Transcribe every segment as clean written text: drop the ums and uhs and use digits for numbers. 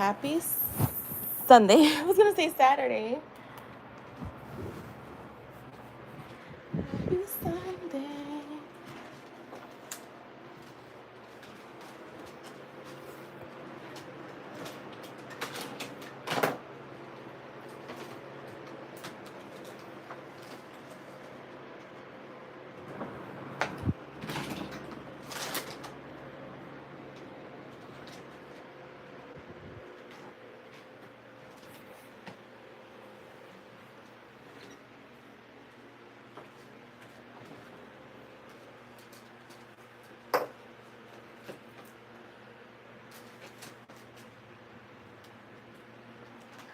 Happy Sunday. I was gonna say Saturday. Happy Sunday.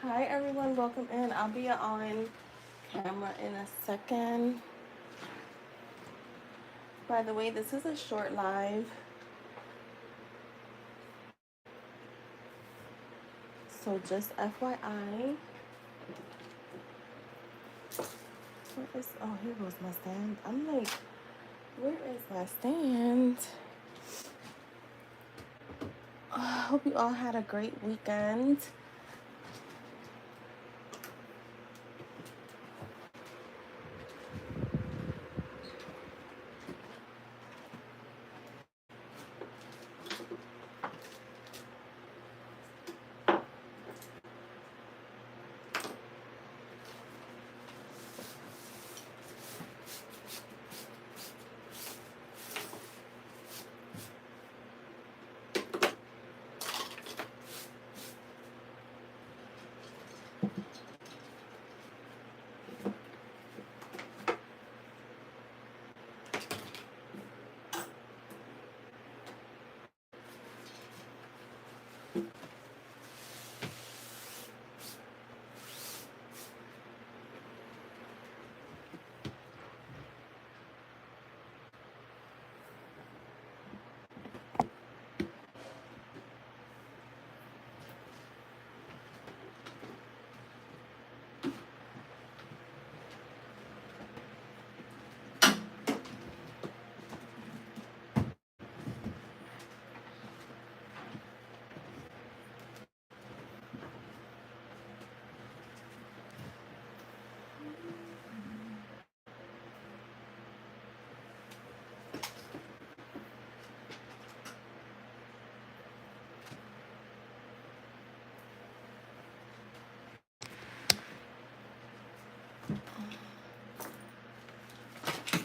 Hi everyone, welcome in. I'll be on camera in a second. By the way, this is a short live. So just FYI. Oh, here goes my stand. I'm like, where is my stand? I hope you all had a great weekend.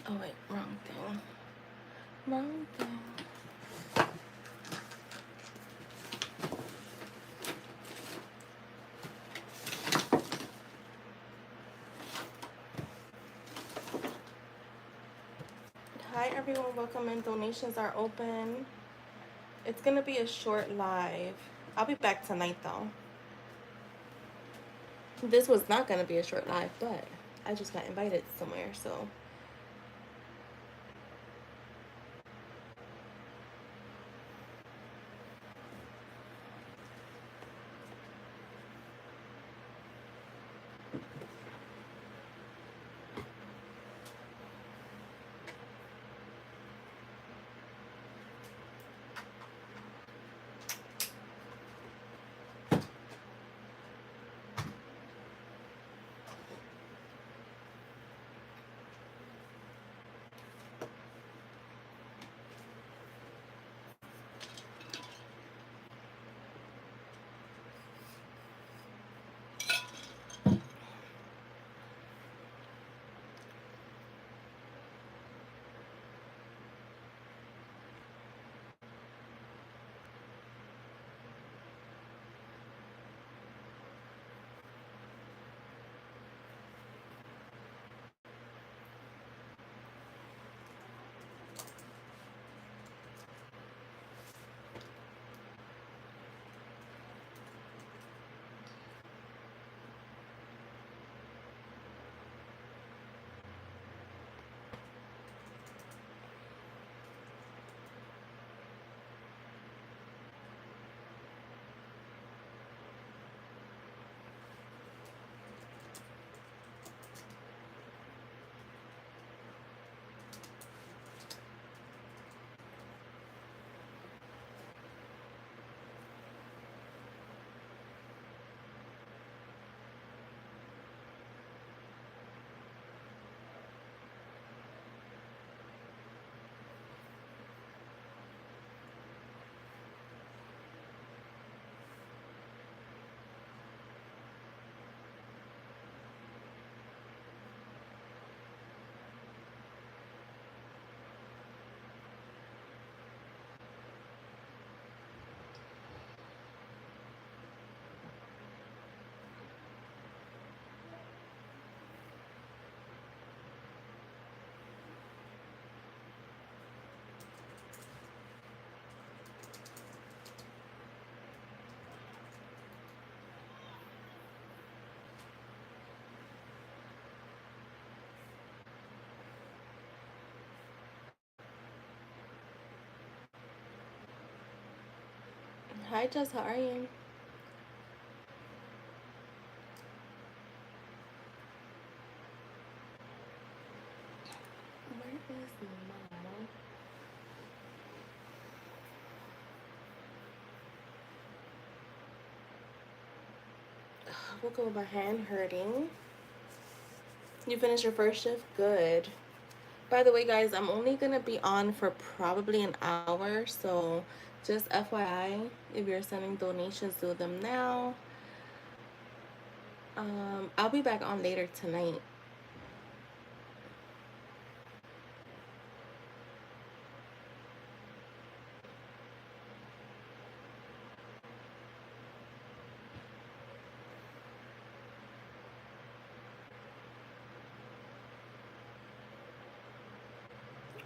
Oh wait, wrong thing. Wrong thing. Hi everyone, welcome in. Donations are open. It's gonna be a short live. I'll be back tonight though. This was not gonna be a short live, but I just got invited somewhere, so. Hi, Jess. How are you? Where is Mama? Woke up with my hand hurting. You finished your first shift? Good. By the way, guys, I'm only gonna be on for probably an hour, so just FYI, if you're sending donations, do them now. I'll be back on later tonight.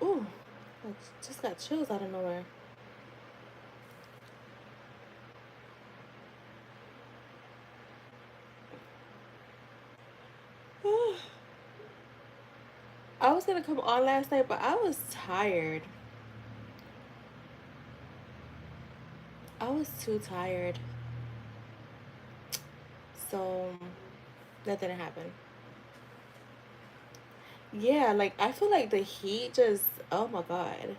Ooh, I just got chills out of nowhere. I was gonna come on last night, but I was tired. I was too tired. So that didn't happen. Yeah, like I feel like the heat just, oh my God.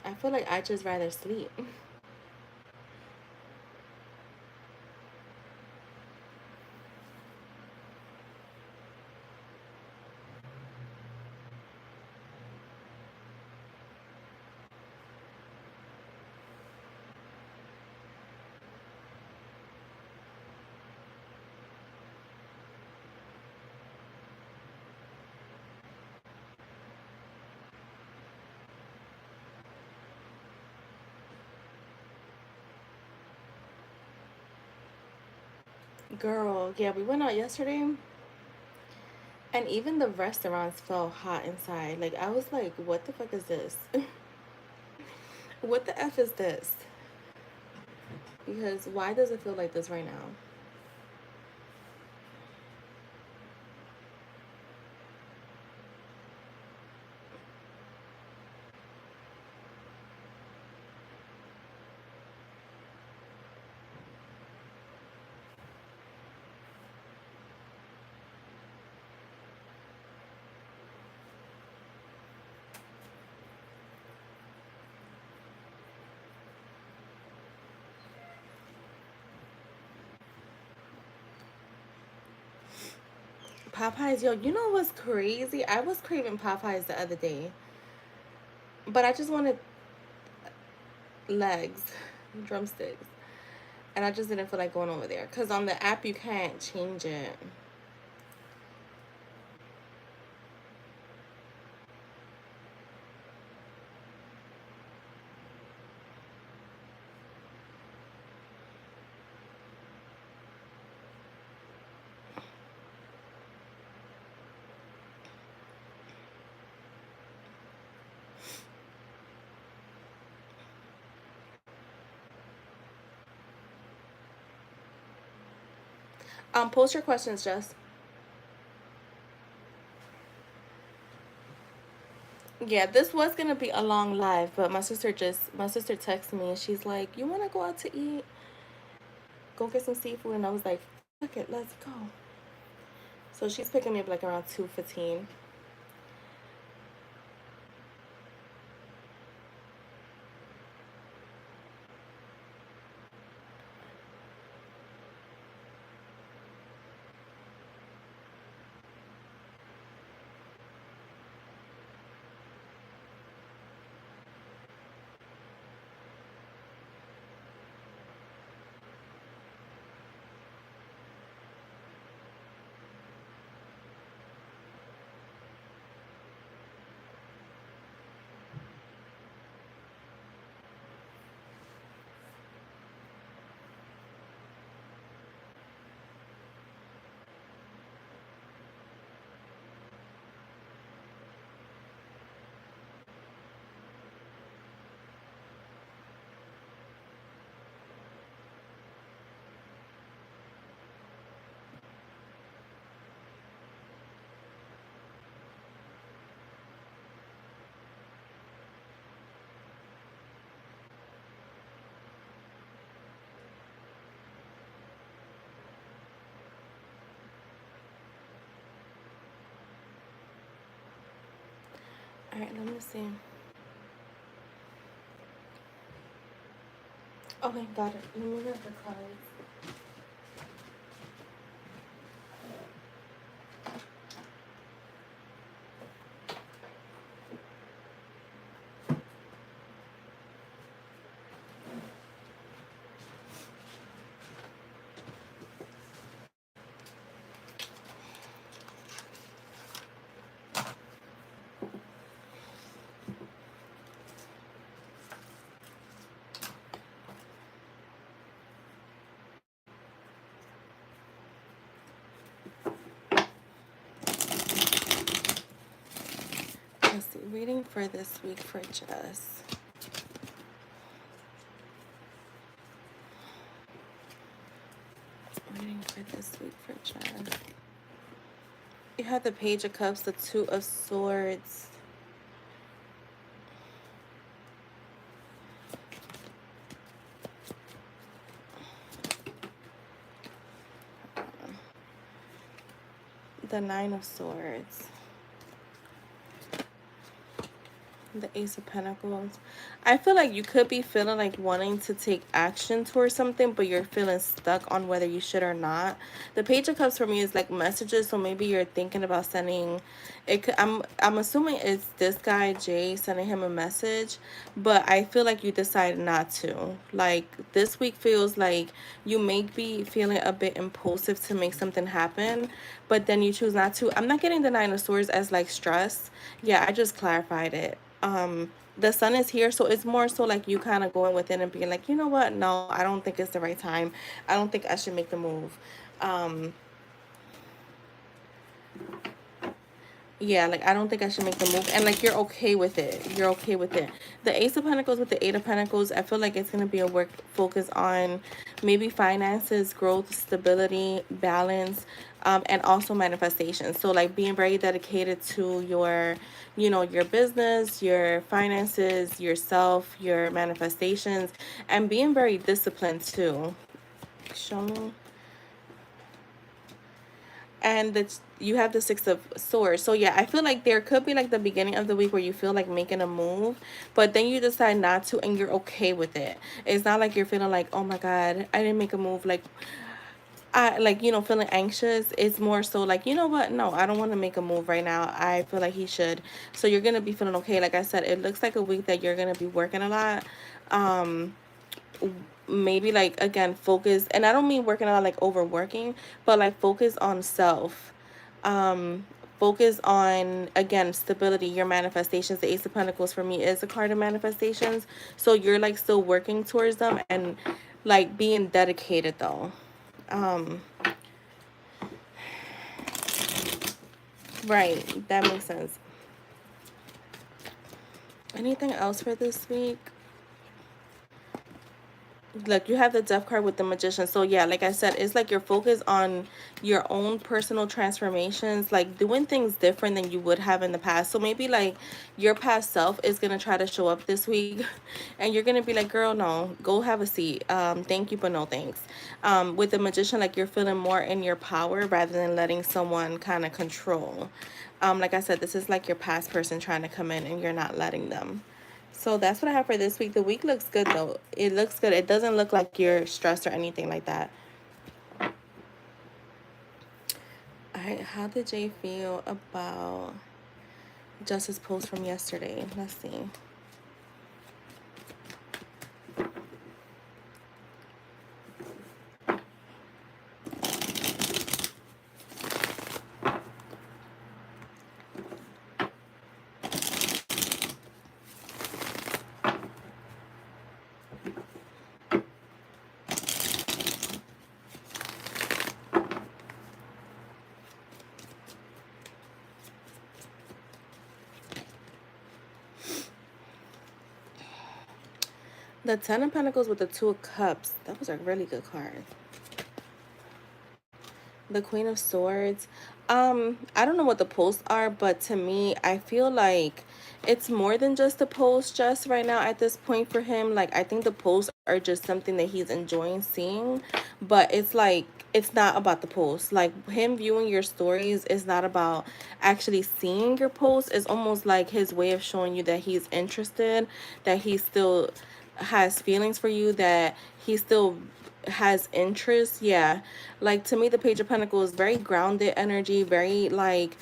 I feel like I just rather sleep. Girl, yeah, we went out yesterday and even the restaurants felt hot inside. Like I was like, what the fuck is this? What the F is this? Because why does it feel like this right now? Popeyes, yo, you know what's crazy? I was craving Popeyes the other day, but I just wanted legs, drumsticks, and I just didn't feel like going over there because on the app you can't change it. Post your questions, Jess. Yeah, this was gonna be a long live, but my sister texted me and she's like, "You wanna go out to eat? Go get some seafood." And I was like, "Fuck it, let's go." So she's picking me up like around 2:15. All right, let me see. Okay, got it. Let me get the cards. Let's see. Reading for this week for Jess. Reading for this week for Jess. You have the Page of Cups, the Two of Swords. The Nine of Swords. The Ace of Pentacles. I feel like you could be feeling like wanting to take action towards something, but you're feeling stuck on whether you should or not. The Page of Cups for me is like messages, so maybe you're thinking about sending it. I'm assuming it's this guy Jay sending him a message, but I feel like you decide not to. Like this week feels like you may be feeling a bit impulsive to make something happen, but then you choose not to. I'm not getting the Nine of Swords as like stress. Yeah, I just clarified it. The sun is here, so it's more so like you kind of going within and being like, you know what, no, I don't think it's the right time, I don't think I should make the move. Yeah, like I don't think I should make the move, and like you're okay with it, you're okay with it. The Ace of Pentacles with the Eight of Pentacles, I feel like it's going to be a work focus on maybe finances, growth, stability, balance, and also manifestation. So like being very dedicated to your, you know, your business, your finances, yourself, your manifestations, and being very disciplined too. Show me. And you have the Six of Swords. So yeah, I feel like there could be like the beginning of the week where you feel like making a move, but then you decide not to, and you're okay with it. It's not like you're feeling like, oh my god, I didn't make a move, like I like, you know, feeling anxious. It's more so like, you know what, no, I don't want to make a move right now, I feel like he should. So you're gonna be feeling okay. Like I said, it looks like a week that you're gonna be working a lot. um Maybe like again focus, and I don't mean working out like overworking, but like focus on self. um Focus on, again, stability, your manifestations. The Ace of Pentacles for me is a card of manifestations, so you're like still working towards them and like being dedicated though. um right, that makes sense. Anything else for this week? Look, you have the Death card with the Magician. So yeah, like I said, it's like you're focused on your own personal transformations, like doing things different than you would have in the past. So maybe like your past self is gonna try to show up this week and you're gonna be like, girl, no, go have a seat. Thank you, but no thanks. With the Magician, like you're feeling more in your power rather than letting someone kind of control. Like I said, this is like your past person trying to come in and you're not letting them. So that's what I have for this week. The week looks good though. It looks good. It doesn't look like you're stressed or anything like that. All right, how did Jay feel about Justice post from yesterday? Let's see. The Ten of Pentacles with the Two of Cups. That was a really good card. The Queen of Swords. I don't know what the posts are, but to me, I feel like it's more than just the posts just right now at this point for him. Like, I think the posts are just something that he's enjoying seeing, but it's like it's not about the posts. Like, him viewing your stories is not about actually seeing your posts. It's almost like his way of showing you that he's interested, that he still has feelings for you, that he still has interest. Yeah. Like, to me, the Page of Pentacles is very grounded energy, very like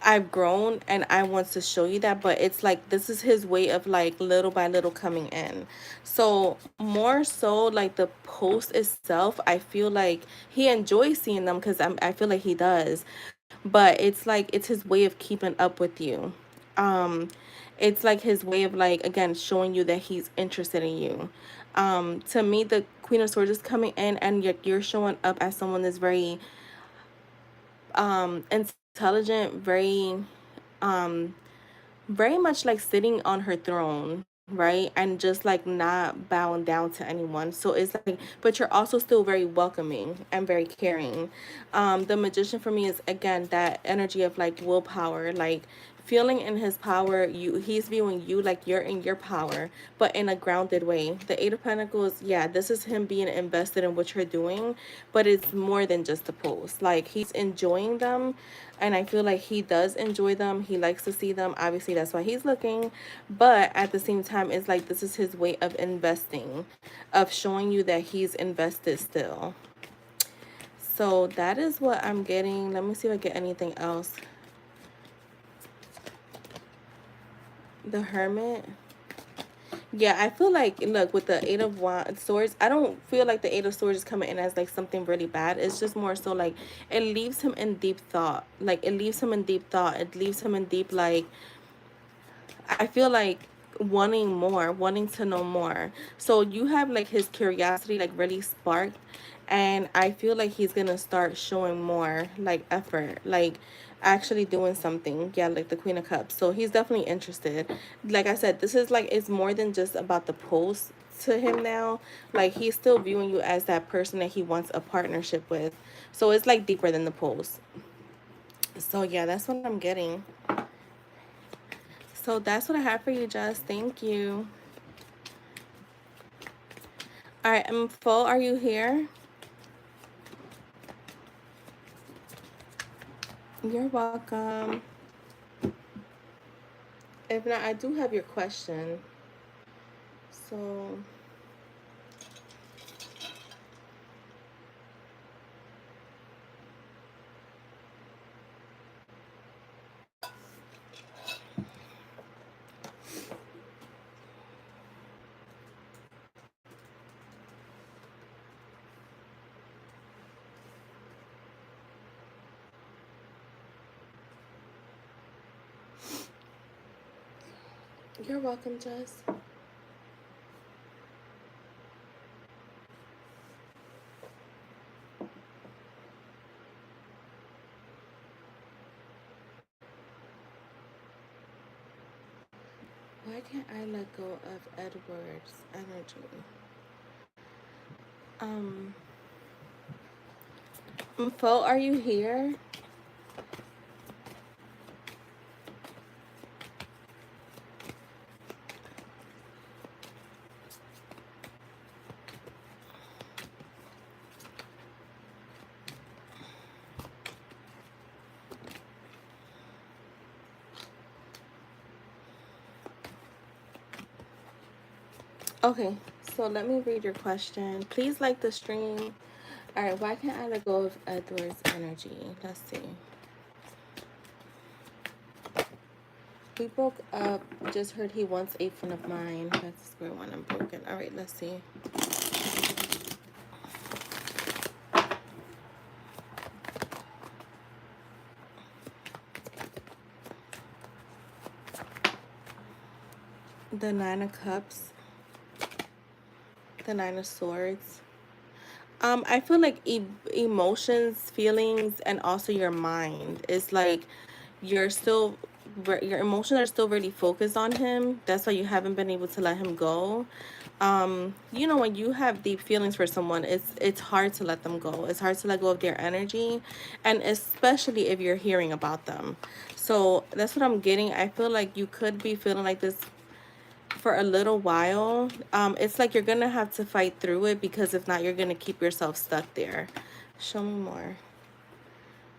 I've grown and I want to show you that, but it's like this is his way of like little by little coming in. So more so like the post itself, I feel like he enjoys seeing them because I feel like he does, but it's like it's his way of keeping up with you. Um, it's like his way of like again showing you that he's interested in you. To me, the Queen of Swords is coming in, and you're showing up as someone that's very intelligent, um very much like sitting on her throne, right? And just like not bowing down to anyone. So it's like, but you're also still very welcoming and very caring. The Magician for me is again that energy of like willpower, like feeling in his power. He's viewing you like you're in your power, but in a grounded way. The Eight of Pentacles, yeah, this is him being invested in what you're doing, but it's more than just the post. Like he's enjoying them, and I feel like he does enjoy them. He likes to see them. Obviously, that's why he's looking. But at the same time, it's like this is his way of investing, of showing you that he's invested still. So that is what I'm getting. Let me see if I get anything else. The Hermit. Yeah, I feel like, look, with the Swords, I don't feel like the Eight of Swords is coming in as like something really bad. It's just more so like it leaves him in deep thought. Like it leaves him in deep thought. It leaves him in deep like I feel like wanting more, wanting to know more. So you have like his curiosity like really sparked, and I feel like he's gonna start showing more like effort, like actually doing something. Yeah, like the Queen of Cups. So he's definitely interested. Like I said, this is like it's more than just about the post to him now. Like he's still viewing you as that person that he wants a partnership with. So it's like deeper than the post. So yeah, that's what I'm getting. So that's what I have for you, Jess. Thank you. All right, Fo, are you here? You're welcome. If not, I do have your question. So, you're welcome, Jess. Why can't I let go of Edward's energy? Um, Fo, are you here? Okay, so let me read your question. Please like the stream. All right, why can't I let go of Edward's energy? Let's see. We broke up. Just heard he wants a friend of mine. That's square one. I'm broken. All right, let's see. The Nine of Cups. The Nine of Swords. I feel like emotions, feelings, and also your mind is like you're still your emotions are still really focused on him. That's why you haven't been able to let him go. You know, when you have deep feelings for someone, it's hard to let them go. It's hard to let go of their energy, and especially if you're hearing about them. So that's what I'm getting. I feel like you could be feeling like this for a little while. It's like you're gonna have to fight through it, because if not, you're gonna keep yourself stuck there. Show me more.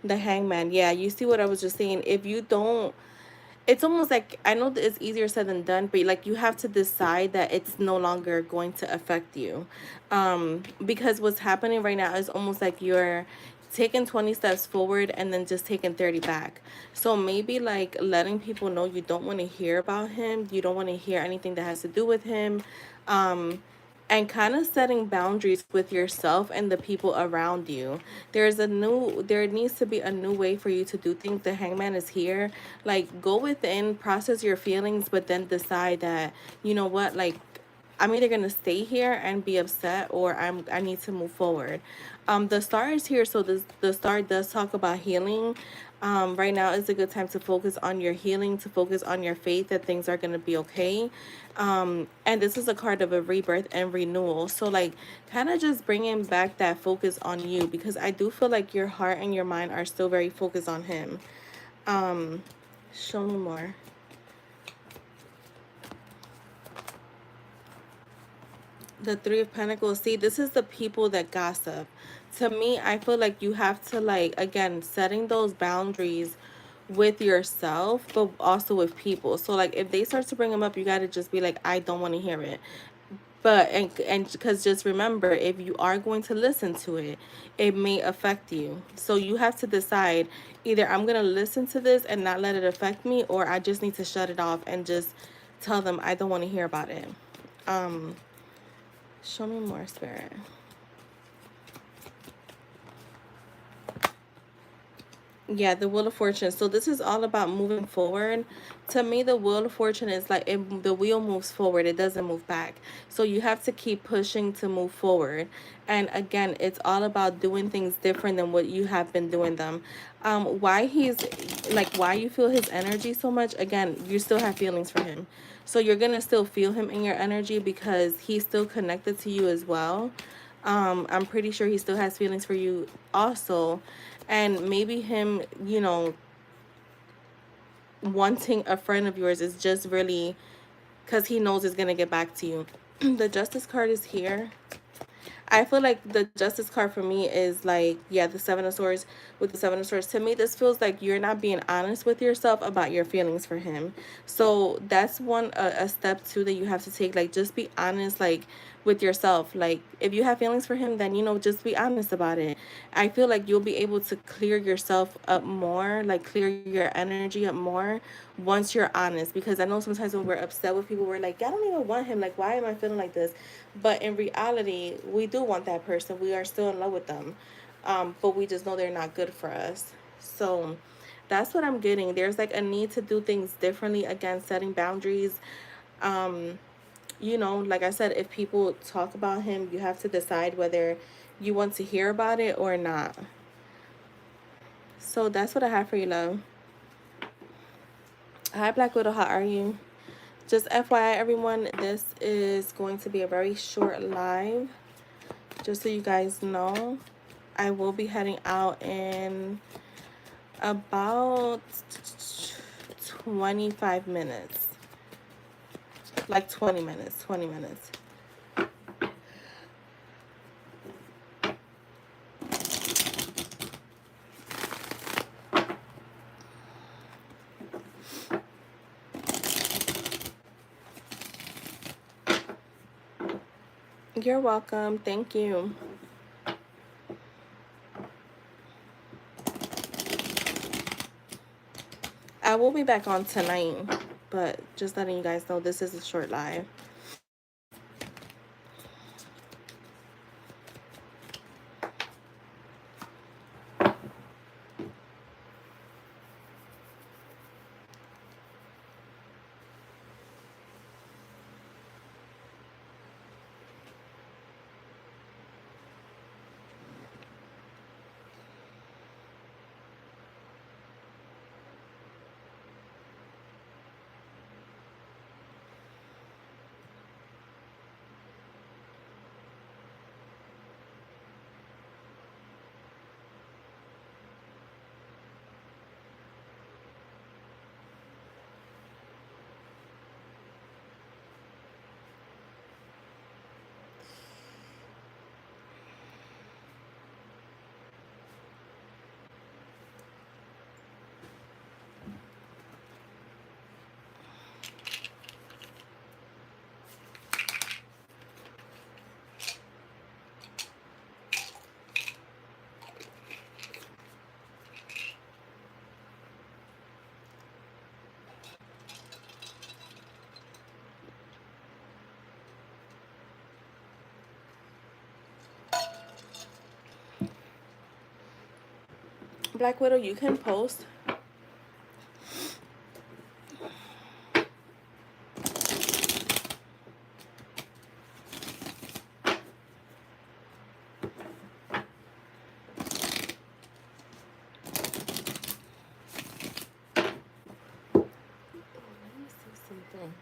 The Hangman. Yeah, you see what I was just saying. If you don't, it's almost like, I know that it's easier said than done, but like you have to decide that it's no longer going to affect you. Because what's happening right now is almost like you're taking 20 steps forward and then just taking 30 back. So maybe like letting people know you don't want to hear about him, you don't want to hear anything that has to do with him. And kind of setting boundaries with yourself and the people around you. There needs to be a new way for you to do things. The Hangman is here. Like, go within, process your feelings, but then decide that, you know what, like, I'm either gonna stay here and be upset, or I need to move forward. The star is here, so the star does talk about healing. Right now is a good time to focus on your healing, to focus on your faith that things are gonna be okay. And this is a card of a rebirth and renewal. So like, kind of just bringing back that focus on you, because I do feel like your heart and your mind are still very focused on him. Show me more. The Three of Pentacles. See, this is the people that gossip. To me, I feel like you have to, like, again, setting those boundaries with yourself, but also with people. So like, if they start to bring them up, you got to just be like, I don't want to hear it. But and because just remember, if you are going to listen to it, it may affect you. So you have to decide, either I'm going to listen to this and not let it affect me, or I just need to shut it off and just tell them I don't want to hear about it. Show me more, Spirit. Yeah, the Wheel of Fortune. So this is all about moving forward. To me, the Wheel of Fortune is like, if the wheel moves forward, it doesn't move back. So you have to keep pushing to move forward. And again, it's all about doing things different than what you have been doing them. Why he's like, why you feel his energy so much? Again, you still have feelings for him. So you're gonna still feel him in your energy, because he's still connected to you as well. I'm pretty sure he still has feelings for you also. And maybe him, you know, wanting a friend of yours is just really because he knows it's going to get back to you. The Justice card is here. I feel like the Justice card for me is like, yeah, the Seven of Swords. With the Seven of Swords, to me, this feels like you're not being honest with yourself about your feelings for him. So that's a step too that you have to take. Like, just be honest, like, with yourself. Like, if you have feelings for him, then, you know, just be honest about it. I feel like you'll be able to clear yourself up more, like clear your energy up more once you're honest. Because I know sometimes when we're upset with people, we're like, I don't even want him. Like, why am I feeling like this? But in reality, we do want that person. We are still in love with them. But we just know they're not good for us. So that's what I'm getting. There's like a need to do things differently. Again, setting boundaries. You know, like I said, if people talk about him, you have to decide whether you want to hear about it or not. So that's what I have for you, love. Hi, Black Widow. How are you? Just FYI, everyone, this is going to be a very short live. Just so you guys know, I will be heading out in about 25 minutes. Like 20 minutes. 20 minutes. You're welcome. Thank you. I will be back on tonight, but just letting you guys know this is a short live. Black Widow, you can post. Let me see something.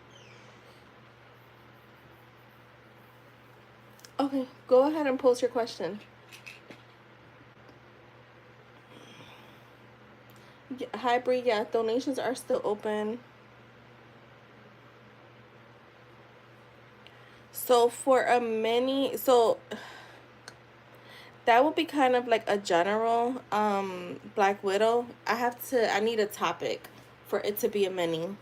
Okay, go ahead and post your question. Yeah, hi Bree, yeah, donations are still open. So for a mini, so that would be kind of like a general Black Widow. I need a topic for it to be a mini.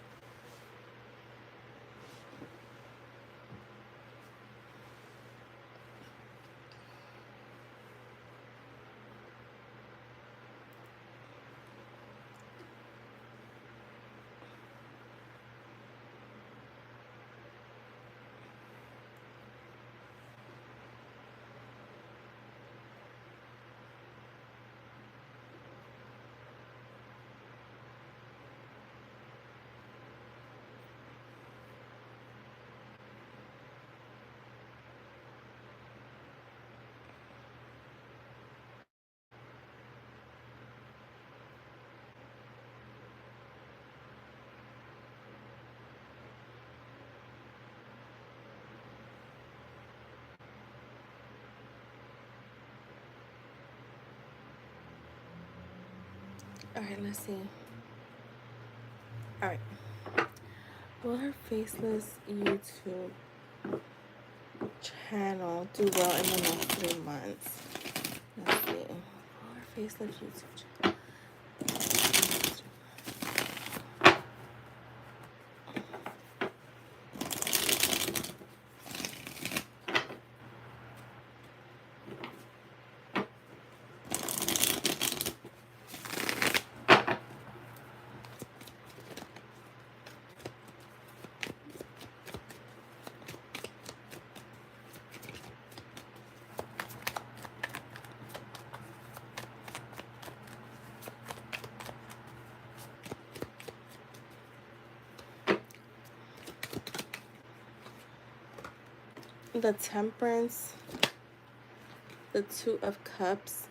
All right, let's see. All right. Will her faceless YouTube channel do well in the next 3 months? Let's see. Will her faceless YouTube channel. The Temperance, the Two of Cups,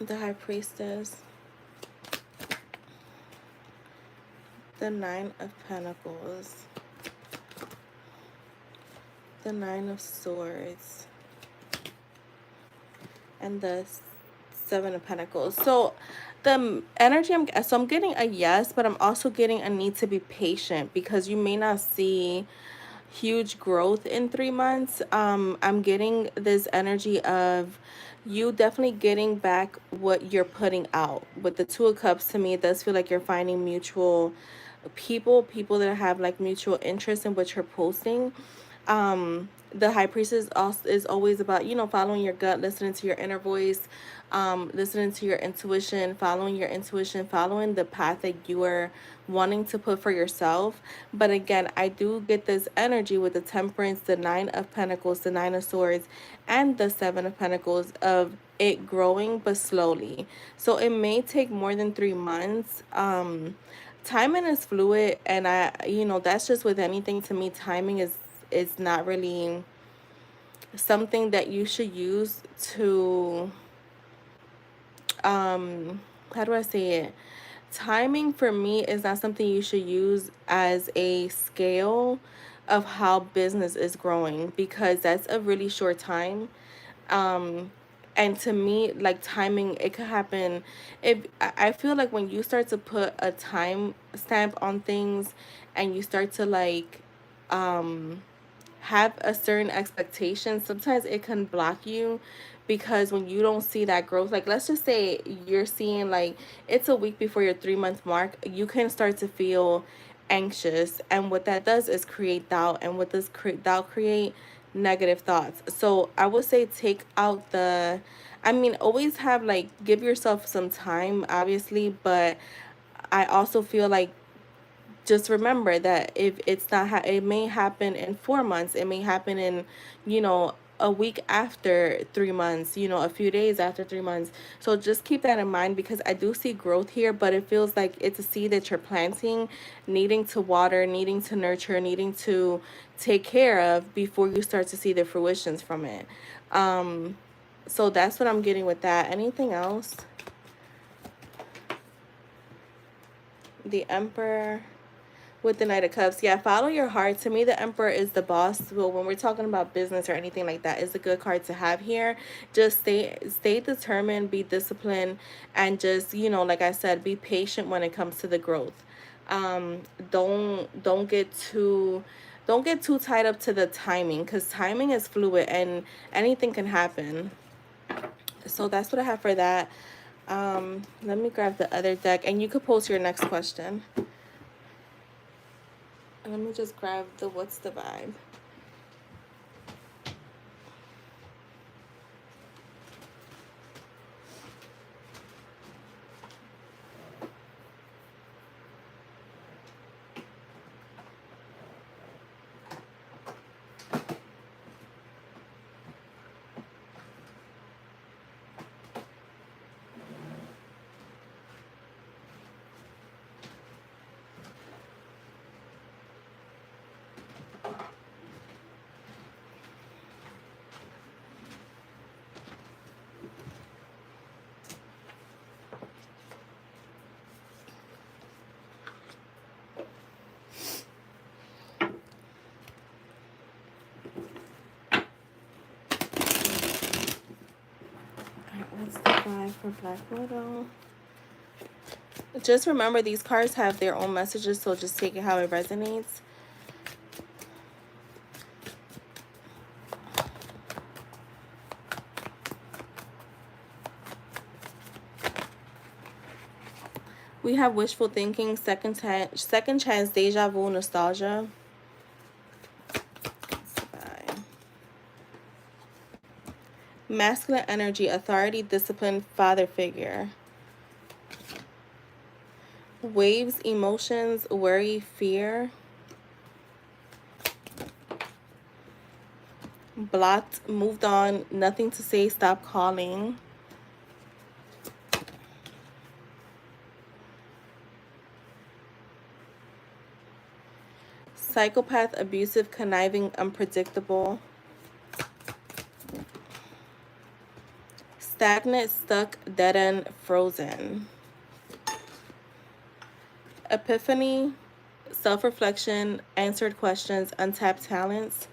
the High Priestess, the Nine of Pentacles, the Nine of Swords, and the Seven of Pentacles. So the energy I'm getting a yes, but I'm also getting a need to be patient because you may not see huge growth in 3 months. I'm getting this energy of you definitely getting back what you're putting out. With the Two of Cups, to me, it does feel like you're finding mutual people that have like mutual interest in what you're posting. The High Priestess also is always about, following your gut, listening to your inner voice, listening to your intuition, following the path that you are wanting to put for yourself. But again, I do get this energy with the Temperance, the Nine of Pentacles, the Nine of Swords, and the Seven of Pentacles of it growing but slowly. So it may take more than 3 months. Timing is fluid, and that's just with anything. To me, timing is not really something that you should use to how do I say it? Timing for me is not something you should use as a scale of how business is growing, because that's a really short time. um and to me, like, timing, it could happen. If I feel like when you start to put a time stamp on things, and you start to like have a certain expectation, sometimes it can block you, because when you don't see that growth, like, let's just say you're seeing like it's a week before your 3 month mark, you can start to feel anxious, and what that does is create doubt, and what does doubt create? Negative thoughts. So I would say take out the, I mean, always have, like, give yourself some time, obviously, but I also feel like, just remember that if it's not it may happen in 4 months, it may happen in, you know a week after 3 months, you know, a few days after 3 months. So just keep that in mind, because I do see growth here, but it feels like it's a seed that you're planting, needing to water, needing to nurture, needing to take care of before you start to see the fruitions from it. So that's what I'm getting with that. Anything else? The Emperor with the Knight of Cups. Yeah, follow your heart. To me, the Emperor is the boss. Well, when we're talking about business or anything like that, it's a good card to have here. Just stay determined, be disciplined, and just, you know, like I said, be patient when it comes to the growth. Um, don't get too tied up to the timing, because timing is fluid and anything can happen. So that's what I have for that. Let me grab the other deck, and you could post your next question. Let me just grab the what's the vibe. What's the vibe for Black Widow? Just remember, these cards have their own messages, so just take it how it resonates. We have wishful thinking, second chance, deja vu, nostalgia. Masculine energy, authority, discipline, father figure. Waves, emotions, worry, fear. Blocked, moved on, nothing to say, stop calling. Psychopath, abusive, conniving, unpredictable. Stagnant, stuck, dead end, frozen. Epiphany, self-reflection, answered questions, untapped talents.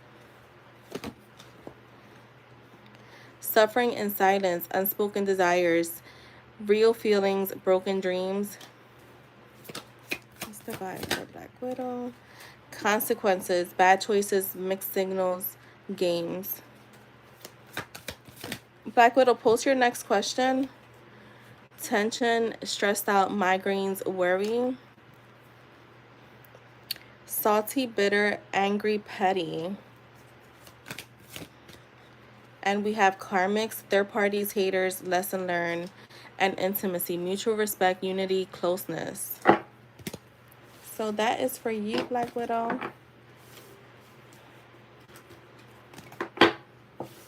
Suffering in silence, unspoken desires, real feelings, broken dreams. What's the vibe for Black Widow? Consequences, bad choices, mixed signals, games. Black Widow, post your next question. Tension, stressed out, migraines, worry. Salty, bitter, angry, petty. And we have karmics, third parties, haters, lesson learned, and intimacy, mutual respect, unity, closeness. So that is for you, Black Widow.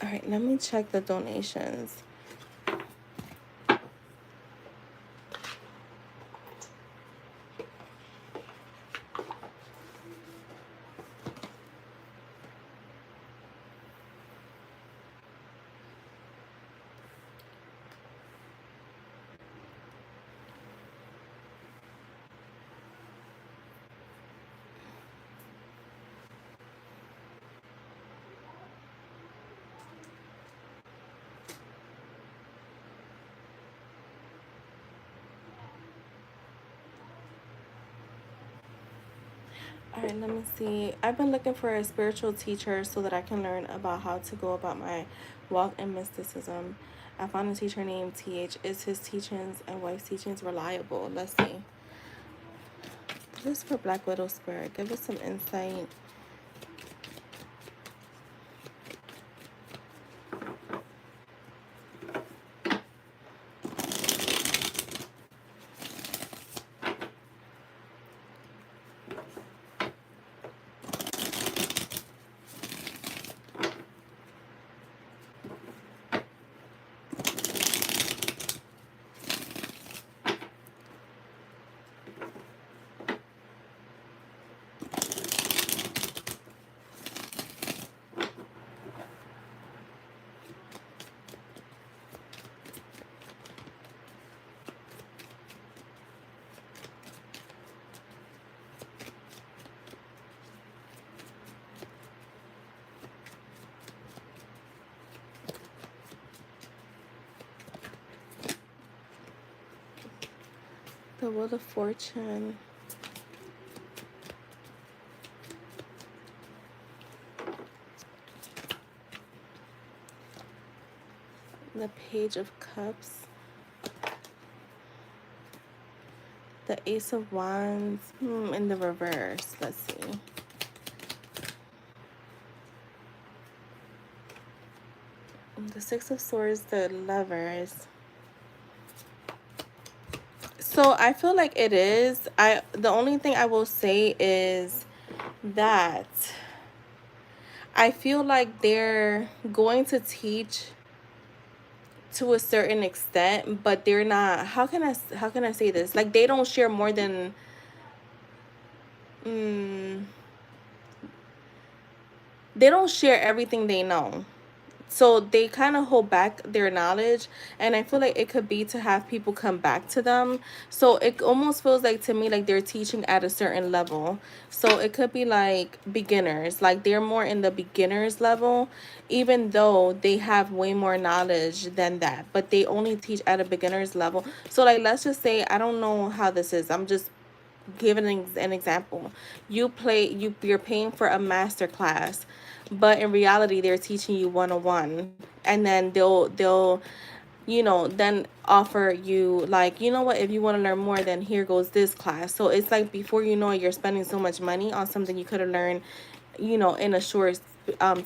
All right, let me check the donations. All right, let me see. I've been looking for a spiritual teacher so that I can learn about how to go about my walk in mysticism. I found a teacher named TH. Is his teachings and wife's teachings reliable? Let's see. This is for Black Widow Spirit. Give us some insight. The Wheel of Fortune. The Page of Cups. The Ace of Wands. In the reverse. Let's see. The Six of Swords. The Lovers. So I feel like it is. The only thing I will say is that I feel like they're going to teach to a certain extent, but they're not, how can I say this? Like, they don't share more than they don't share everything they know. So they kind of hold back their knowledge, and I feel like it could be to have people come back to them. So it almost feels like, to me, like they're teaching at a certain level. So it could be like beginners, like they're more in the beginners level, even though they have way more knowledge than that, but they only teach at a beginners level. So like, let's just say, I don't know how this is, I'm just giving an example. You're paying for a master class, but in reality they're teaching you 101, and then they'll then offer you, like, you know what, if you want to learn more, then here goes this class. So it's like, before you know it, you're spending so much money on something you could have learned, in a short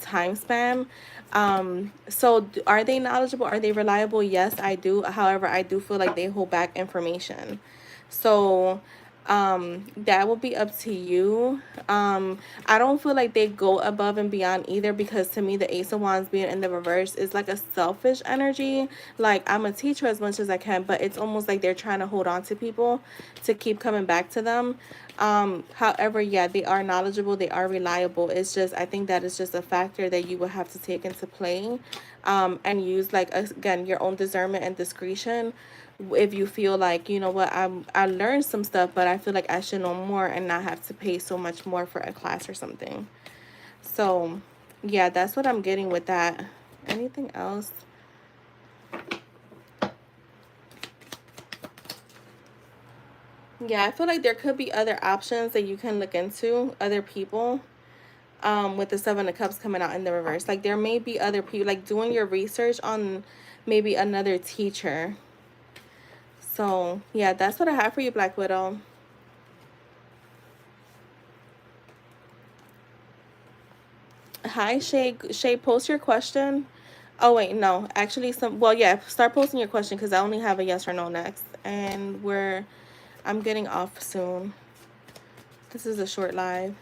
time span. So are they knowledgeable? Are they reliable? Yes, I do. However, I do feel like they hold back information. So that will be up to you. I don't feel like they go above and beyond either, because to me, the Ace of Wands being in the reverse is like a selfish energy. Like, I'm a teacher as much as I can, but it's almost like they're trying to hold on to people to keep coming back to them. However, yeah, they are knowledgeable, they are reliable. It's just, I think that is just a factor that you will have to take into play, and use, like, again, your own discernment and discretion. If you feel like, you know what, I learned some stuff, but I feel like I should know more and not have to pay so much more for a class or something. So yeah, that's what I'm getting with that. Anything else? Yeah, I feel like there could be other options that you can look into, other people, with the Seven of Cups coming out in the reverse. Like, there may be other people, like, doing your research on maybe another teacher. So yeah, that's what I have for you, Black Widow. Hi, Shay. Shay, post your question. Oh wait, no, actually, well, yeah, start posting your question, because I only have a yes or no next, and I'm getting off soon. This is a short live.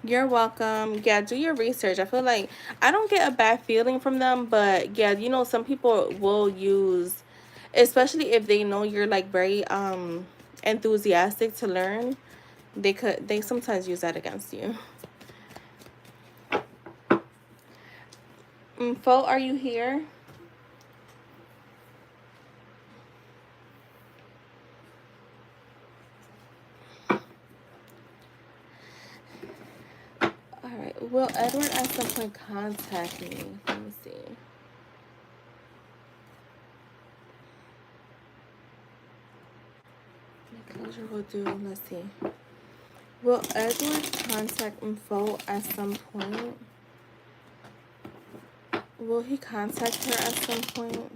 You're welcome. Yeah, do your research. I feel like I don't get a bad feeling from them, but yeah, some people will use, especially if they know you're like very enthusiastic to learn, they sometimes use that against you. Fo, are you here? All right. Will Edward at some point contact me? Let me see. My closure will do. Let's see. Will Edward contact Info at some point? Will he contact her at some point?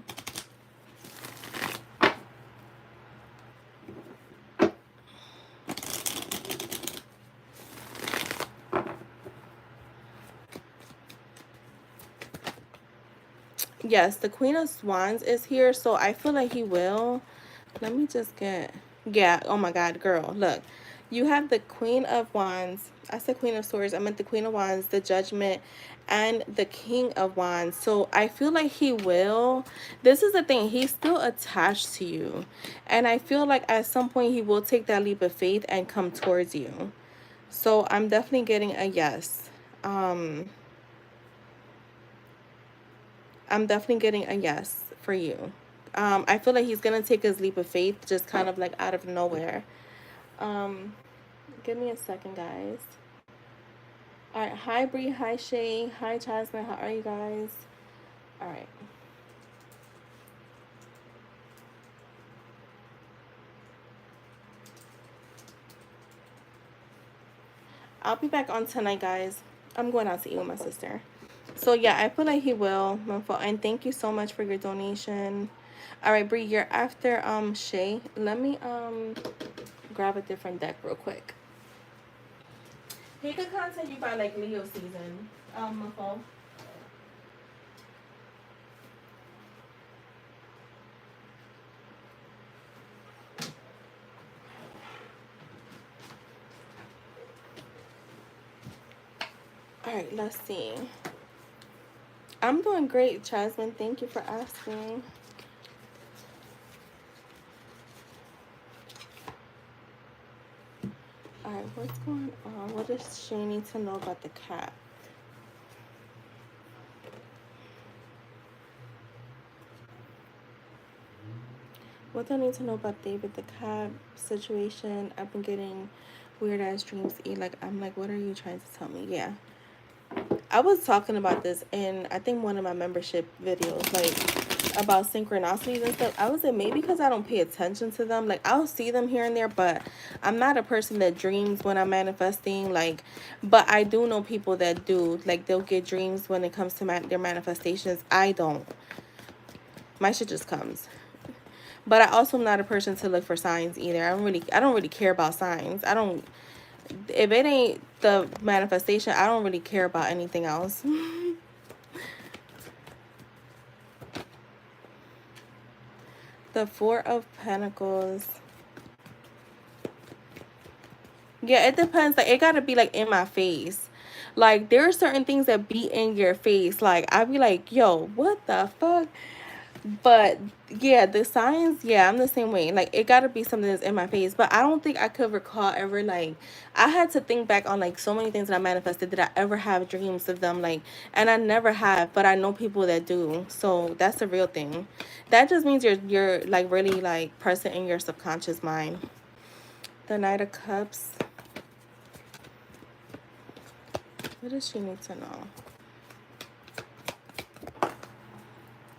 Yes, the Queen of Swans is here, so I feel like he will. Let me just get... Yeah, oh my God, girl, look. You have the Queen of Wands. I said Queen of Swords. I meant the Queen of Wands, the Judgment, and the King of Wands. So I feel like he will. This is the thing. He's still attached to you. And I feel like at some point he will take that leap of faith and come towards you. So I'm definitely getting a yes. I'm definitely getting a yes for you. I feel like he's going to take his leap of faith just kind of like out of nowhere. Give me a second, guys. All right. Hi, Bree. Hi, Shay. Hi, Jasmine. How are you guys? All right. I'll be back on tonight, guys. I'm going out to eat with my sister. So yeah, I feel like he will. And thank you so much for your donation. All right, Bree, you're after Shay. Let me grab a different deck real quick. He could contact you by like Leo season. My phone. All right, let's see. I'm doing great, Jasmine. Thank you for asking. All right, what's going on? What does she need to know about the cat? What do I need to know about David the cat situation? I've been getting weird ass dreams. Like, I'm like, what are you trying to tell me? Yeah. I was talking about this in, I think, one of my membership videos, like, about synchronicities and stuff. I was like, maybe because I don't pay attention to them. Like, I'll see them here and there, but I'm not a person that dreams when I'm manifesting. Like, but I do know people that do. Like, they'll get dreams when it comes to their manifestations. I don't. My shit just comes. But I also am not a person to look for signs either. I don't really care about signs. If it ain't the manifestation, I don't really care about anything else. The Four of Pentacles. Yeah, it depends. Like, it gotta be like in my face. Like, there are certain things that be in your face. Like, I'd be like, yo, what the fuck? But yeah, the signs, yeah, I'm the same way. Like, it gotta be something that's in my face. But I don't think I could recall ever, like, I had to think back on like so many things that I manifested. Did I ever have dreams of them? Like, and I never have, but I know people that do. So that's the real thing. That just means you're like really like present in your subconscious mind. The Knight of Cups. What does she need to know?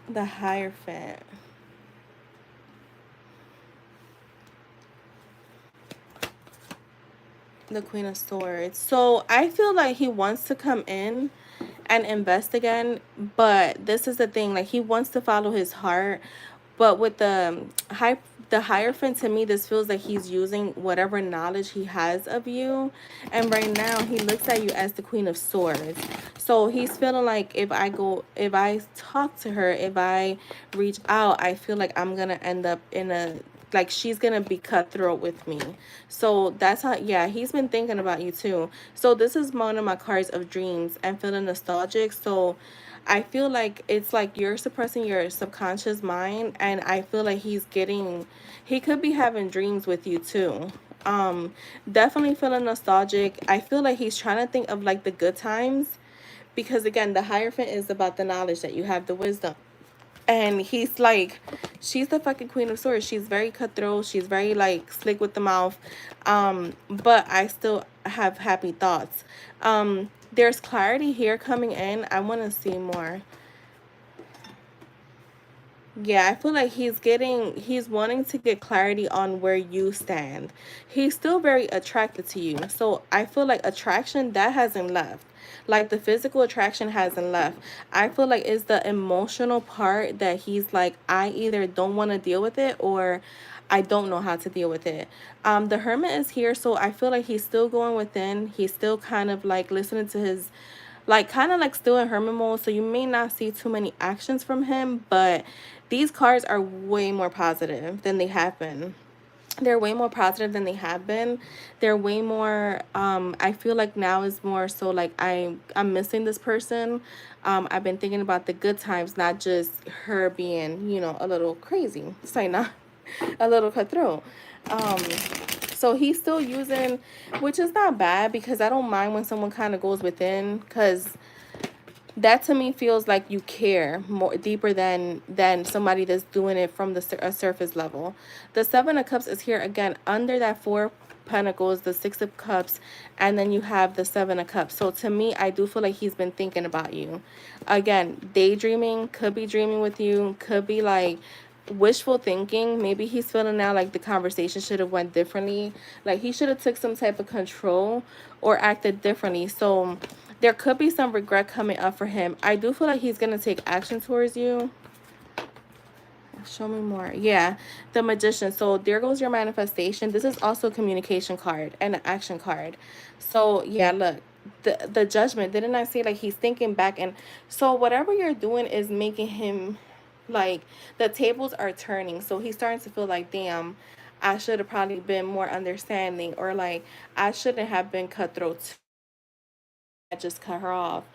The Hierophant. The Queen of Swords. So I feel like he wants to come in and invest again, but this is the thing, like, he wants to follow his heart, but with the Hierophant, to me, this feels like he's using whatever knowledge he has of you, and right now he looks at you as the Queen of Swords. So he's feeling like if I talk to her, if I reach out, I feel like I'm gonna end up in a, like, she's gonna be cutthroat with me. So that's how, yeah, he's been thinking about you too. So this is one of my cards of dreams and feeling nostalgic. So I feel like it's like you're suppressing your subconscious mind, and I feel like he could be having dreams with you too. Definitely feeling nostalgic. I feel like he's trying to think of like the good times, because again, the Hierophant is about the knowledge that you have, the wisdom. And he's like, she's the fucking Queen of Swords. She's very cutthroat. She's very like slick with the mouth. But I still have happy thoughts. There's clarity here coming in. I want to see more. Yeah, I feel like he's wanting to get clarity on where you stand. He's still very attracted to you. So I feel like attraction, that hasn't left. Like, the physical attraction hasn't left. I feel like it's the emotional part that he's like, I either don't want to deal with it, or I don't know how to deal with it. The Hermit is here, so I feel like he's still going within. He's still kind of like listening to his, like, kind of like still in hermit mode, so you may not see too many actions from him, but these cards are way more positive than they have been. They're way more positive than they have been. They're way more, I feel like now is more so like I'm missing this person. I've been thinking about the good times, not just her being, you know, a little crazy. Say not a little cutthroat. So he's still using, which is not bad, because I don't mind when someone kind of goes within, because that to me feels like you care more deeper than somebody that's doing it from a surface level. The Seven of Cups is here again under that Four Pentacles, the Six of Cups, and then you have the Seven of Cups. So to me, I do feel like he's been thinking about you. Again, daydreaming, could be dreaming with you, could be like wishful thinking. Maybe he's feeling now like the conversation should have went differently. Like he should have took some type of control or acted differently. So there could be some regret coming up for him. I do feel like he's going to take action towards you. Show me more. Yeah, the Magician. So there goes your manifestation. This is also a communication card and an action card. So yeah, look, the Judgment. Didn't I say like he's thinking back? And so whatever you're doing is making him like the tables are turning. So he's starting to feel like, damn, I should have probably been more understanding, or like I shouldn't have been cutthroat. I just cut her off.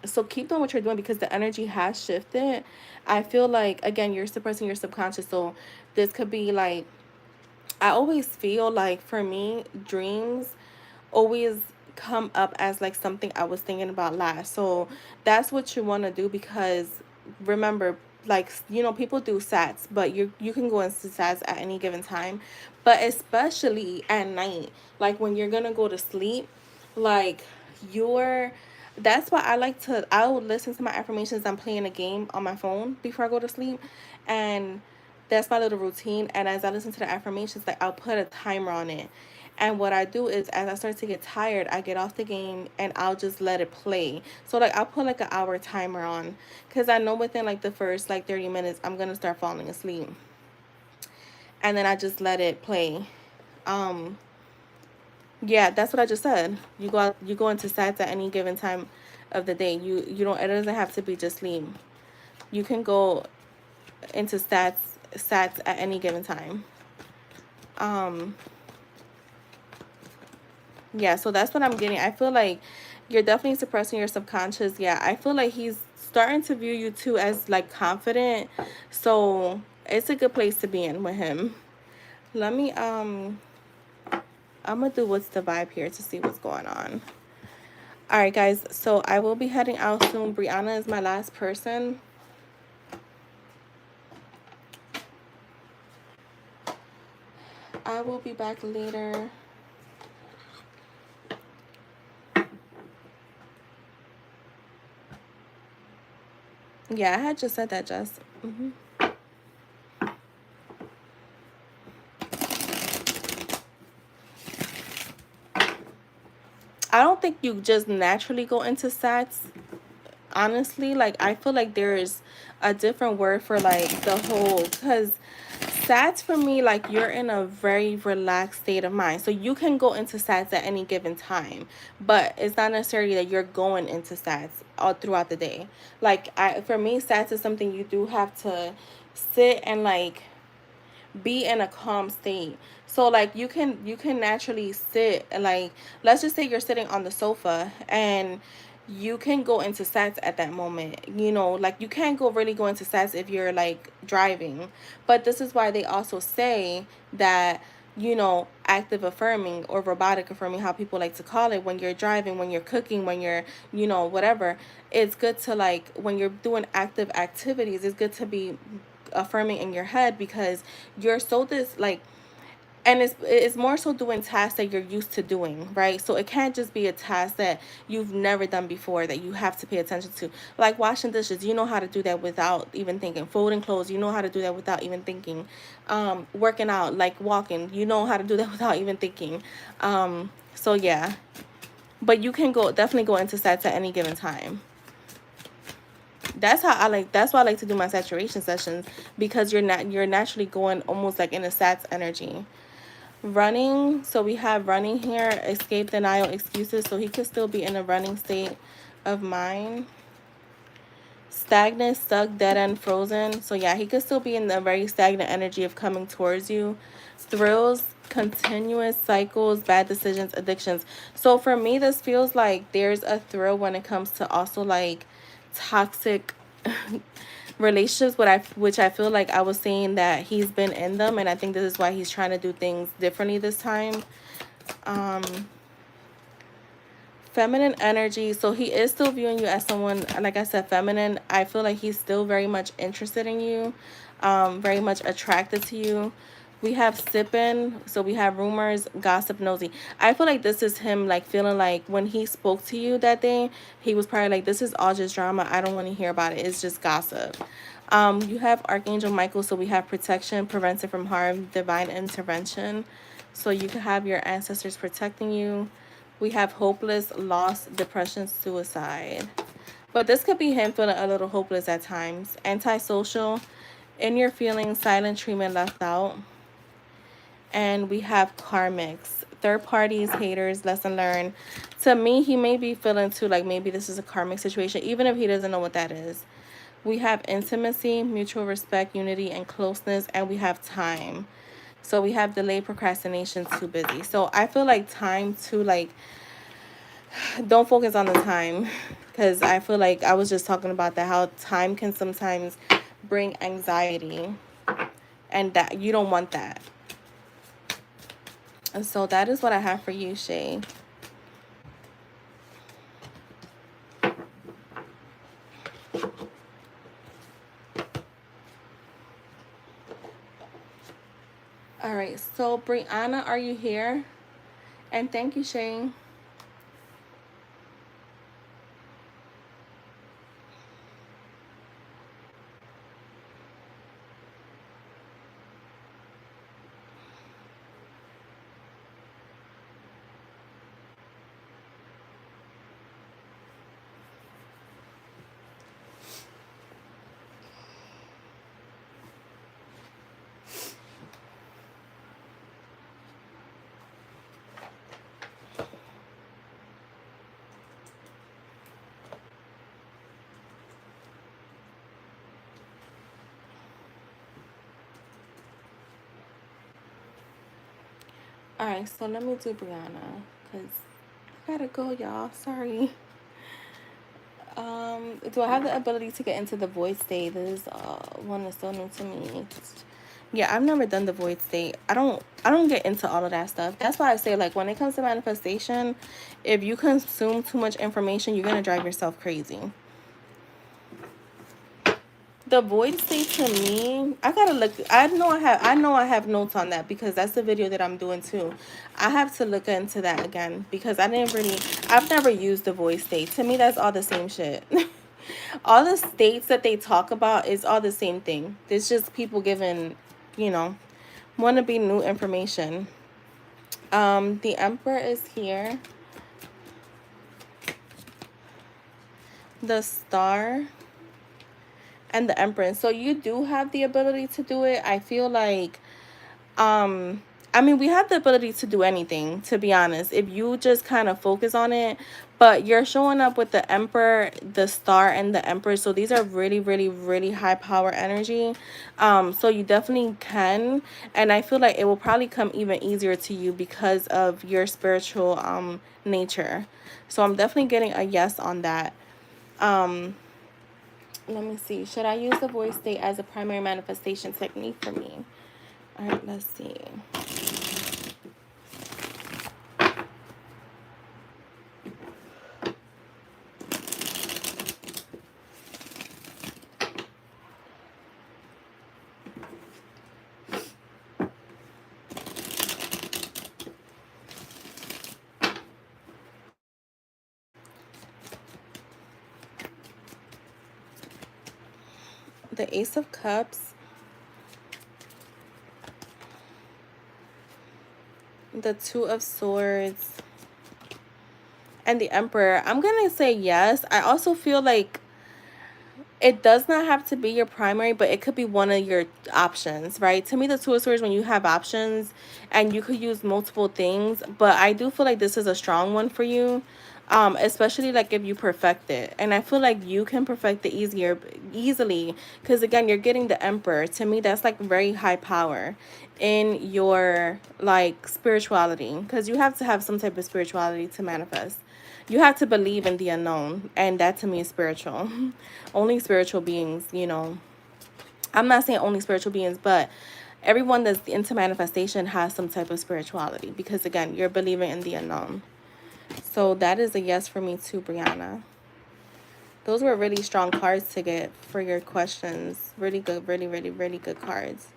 So keep doing what you're doing because the energy has shifted. I feel like again you're suppressing your subconscious. So this could be like, I always feel like for me, dreams always come up as like something I was thinking about last. So that's what you want to do, because remember, like, you know, people do sats, but you can go into sats at any given time, but especially at night, like when you're gonna go to sleep, like you're that's why I would listen to my affirmations. I'm playing a game on my phone before I go to sleep, and that's my little routine. And as I listen to the affirmations, like I'll put a timer on it. And what I do is, as I start to get tired, I get off the game and I'll just let it play. So like I'll put like an hour timer on, because I know within like the first like 30 minutes I'm gonna start falling asleep. And then I just let it play. Um, yeah, that's what I just said. You go into stats at any given time of the day. You don't, it doesn't have to be just sleep. You can go into stats at any given time. Um, yeah, so that's what I'm getting. I feel like you're definitely suppressing your subconscious. Yeah, I feel like he's starting to view you too as like confident. So it's a good place to be in with him. Let me I'm gonna do what's the vibe here to see what's going on. All right, guys. So I will be heading out soon. Brianna is my last person. I will be back later. Yeah, I had just said that, Jess. I don't think you just naturally go into sats. Honestly, like I feel like there is a different word for like the whole, because sats for me, like you're in a very relaxed state of mind. So you can go into sats at any given time, but it's not necessarily that you're going into sats all throughout the day. Like for me, sats is something you do have to sit and like be in a calm state. So like you can naturally sit and like, let's just say you're sitting on the sofa and you can go into sats at that moment. You know, like you can't really go into sats if you're like driving. But this is why they also say that, you know, active affirming or robotic affirming, how people like to call it, when you're driving, when you're cooking, when you're, you know, whatever, it's good to like, when you're doing active activities, it's good to be affirming in your head, because you're so this like, and it's more so doing tasks that you're used to doing, right? So it can't just be a task that you've never done before that you have to pay attention to, like washing dishes. You know how to do that without even thinking. Folding clothes, you know how to do that without even thinking. Working out, like walking, you know how to do that without even thinking. So yeah, but you can definitely go into sets at any given time. That's why I like to do my saturation sessions, because you're naturally going almost like in a sats energy. Running, so we have running here, escape, denial, excuses. So he could still be in a running state of mind. Stagnant, stuck, dead end, frozen. So yeah, he could still be in the very stagnant energy of coming towards you. Thrills, continuous cycles, bad decisions, addictions. So for me, this feels like there's a thrill when it comes to also like toxic relationships, which I feel like I was saying that he's been in them, and I think this is why he's trying to do things differently this time. Feminine energy, so he is still viewing you as someone, like I said, feminine. I feel like he's still very much interested in you, very much attracted to you. We have sipping, so we have rumors, gossip, nosy. I feel like this is him like feeling like when he spoke to you that day, he was probably like, this is all just drama. I don't want to hear about it. It's just gossip. You have Archangel Michael, so we have protection, prevention from harm, divine intervention. So you could have your ancestors protecting you. We have hopeless, loss, depression, suicide. But this could be him feeling a little hopeless at times. Antisocial, in your feelings, silent treatment left out. And we have karmics, third parties, haters, lesson learned. To me, he may be feeling too like maybe this is a karmic situation, even if he doesn't know what that is. We have intimacy, mutual respect, unity, and closeness, and we have time. So we have delayed procrastination, too busy. So I feel like time to like, don't focus on the time, because I feel like I was just talking about that, how time can sometimes bring anxiety, and that you don't want that. And so that is what I have for you, Shay. All right, so Brianna, are you here? And thank you, Shay. All right, so let me do Brianna, because I gotta go, y'all. Sorry. Do I have the ability to get into the void state? This is one that's so new to me. Yeah, I've never done the void state. I don't get into all of that stuff. That's why I say, like, when it comes to manifestation, if you consume too much information, you're gonna drive yourself crazy. The void state, to me, I gotta look. I know I have notes on that, because that's the video that I'm doing too. I have to look into that again, because I've never used the void state. To me, that's all the same shit. All the states that they talk about is all the same thing. It's just people giving, you know, want to be new information. The Emperor is here. The Star and the Empress. So you do have the ability to do it. I feel like, I mean, we have the ability to do anything, to be honest, if you just kind of focus on it. But you're showing up with the Emperor, the Star, and the Empress. So these are really, really, really high power energy. So you definitely can. And I feel like it will probably come even easier to you because of your spiritual nature. So I'm definitely getting a yes on that. Let me see. Should I use the voice state as a primary manifestation technique for me? All right, let's see. The Ace of Cups, the Two of Swords, and the Emperor. I'm going to say yes. I also feel like it does not have to be your primary, but it could be one of your options, right? To me, the Two of Swords, when you have options and you could use multiple things, but I do feel like this is a strong one for you, especially like if you perfect it. And I feel like you can perfect it easily, because again, you're getting the Emperor. To me, that's like very high power in your like spirituality, because you have to have some type of spirituality to manifest. You have to believe in the unknown, and that to me is spiritual. Only spiritual beings, I'm not saying only spiritual beings, but everyone that's into manifestation has some type of spirituality, because again, you're believing in the unknown. So that is a yes for me too, Brianna. Those were really strong cards to get for your questions. Really good, really, really, really good cards.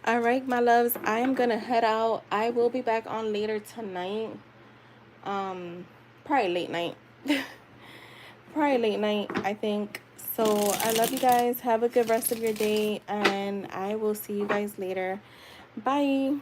All right, my loves, I am gonna head out. I will be back on later tonight. Probably late night. Probably late night, I think. So I love you guys. Have a good rest of your day, and I will see you guys later. Bye.